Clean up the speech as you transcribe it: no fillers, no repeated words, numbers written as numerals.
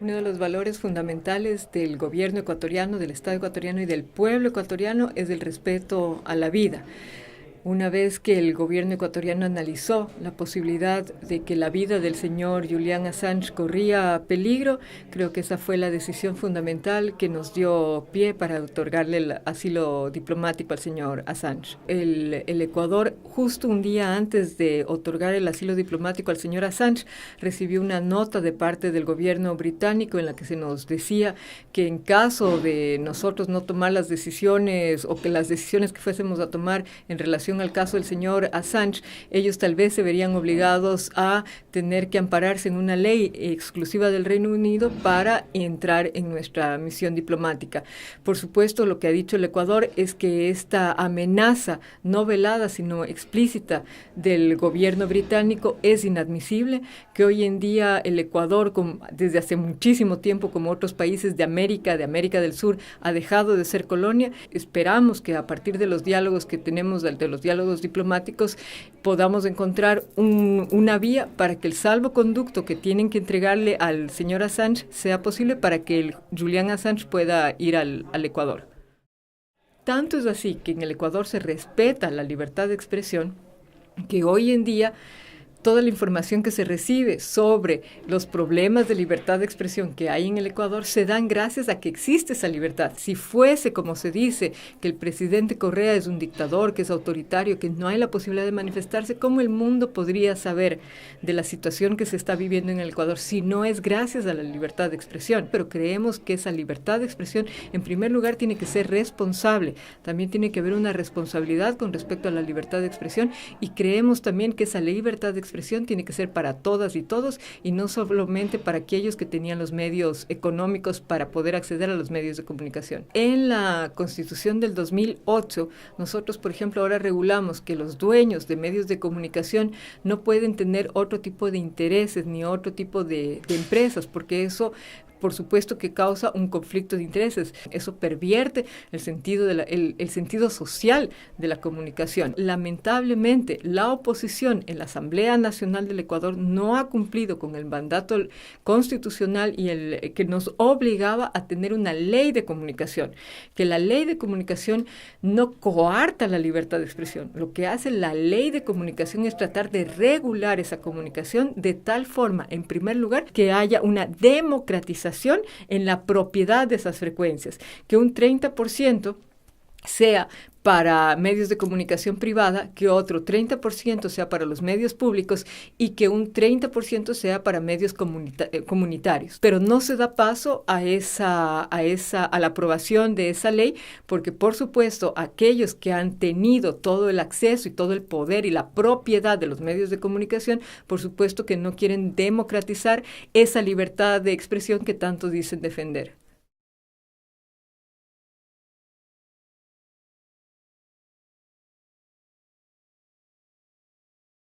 Uno de los valores fundamentales del gobierno ecuatoriano, del Estado ecuatoriano y del pueblo ecuatoriano es el respeto a la vida. Una vez que el gobierno ecuatoriano analizó la posibilidad de que la vida del señor Julian Assange corría peligro, creo que esa fue la decisión fundamental que nos dio pie para otorgarle el asilo diplomático al señor Assange. El Ecuador, justo un día antes de otorgar el asilo diplomático al señor Assange, recibió una nota de parte del gobierno británico en la que se nos decía que en caso de nosotros no tomar las decisiones o que las decisiones que fuésemos a tomar en relación al caso del señor Assange, ellos tal vez se verían obligados a tener que ampararse en una ley exclusiva del Reino Unido para entrar en nuestra misión diplomática. Por supuesto, lo que ha dicho el Ecuador es que esta amenaza no velada, sino explícita del gobierno británico es inadmisible, que hoy en día el Ecuador, desde hace muchísimo tiempo, como otros países de América del Sur, ha dejado de ser colonia. Esperamos que a partir de los diálogos que tenemos, de los diálogos diplomáticos, podamos encontrar una vía para que el salvoconducto que tienen que entregarle al señor Assange sea posible para que el Julian Assange pueda ir al Ecuador. Tanto es así que en el Ecuador se respeta la libertad de expresión, que hoy en día toda la información que se recibe sobre los problemas de libertad de expresión que hay en el Ecuador se dan gracias a que existe esa libertad. Si fuese, como se dice, que el presidente Correa es un dictador, que es autoritario, que no hay la posibilidad de manifestarse, ¿cómo el mundo podría saber de la situación que se está viviendo en el Ecuador si no es gracias a la libertad de expresión? Pero creemos que esa libertad de expresión, en primer lugar, tiene que ser responsable. También tiene que haber una responsabilidad con respecto a la libertad de expresión, y creemos también que esa libertad de expresión tiene que ser para todas y todos, y no solamente para aquellos que tenían los medios económicos para poder acceder a los medios de comunicación. En la Constitución del 2008, nosotros, por ejemplo, ahora regulamos que los dueños de medios de comunicación no pueden tener otro tipo de intereses ni otro tipo de empresas, porque eso, por supuesto, que causa un conflicto de intereses. Eso pervierte el sentido social de la comunicación. Lamentablemente, la oposición en la Asamblea Nacional del Ecuador no ha cumplido con el mandato constitucional y el que nos obligaba a tener una ley de comunicación. Que la ley de comunicación no coarta la libertad de expresión. Lo que hace la ley de comunicación es tratar de regular esa comunicación de tal forma, en primer lugar, que haya una democratización en la propiedad de esas frecuencias, que un 30% sea para medios de comunicación privada, que otro 30% sea para los medios públicos y que un 30% sea para medios comunitarios. Pero no se da paso a la aprobación de esa ley, porque por supuesto aquellos que han tenido todo el acceso y todo el poder y la propiedad de los medios de comunicación, por supuesto que no quieren democratizar esa libertad de expresión que tanto dicen defender.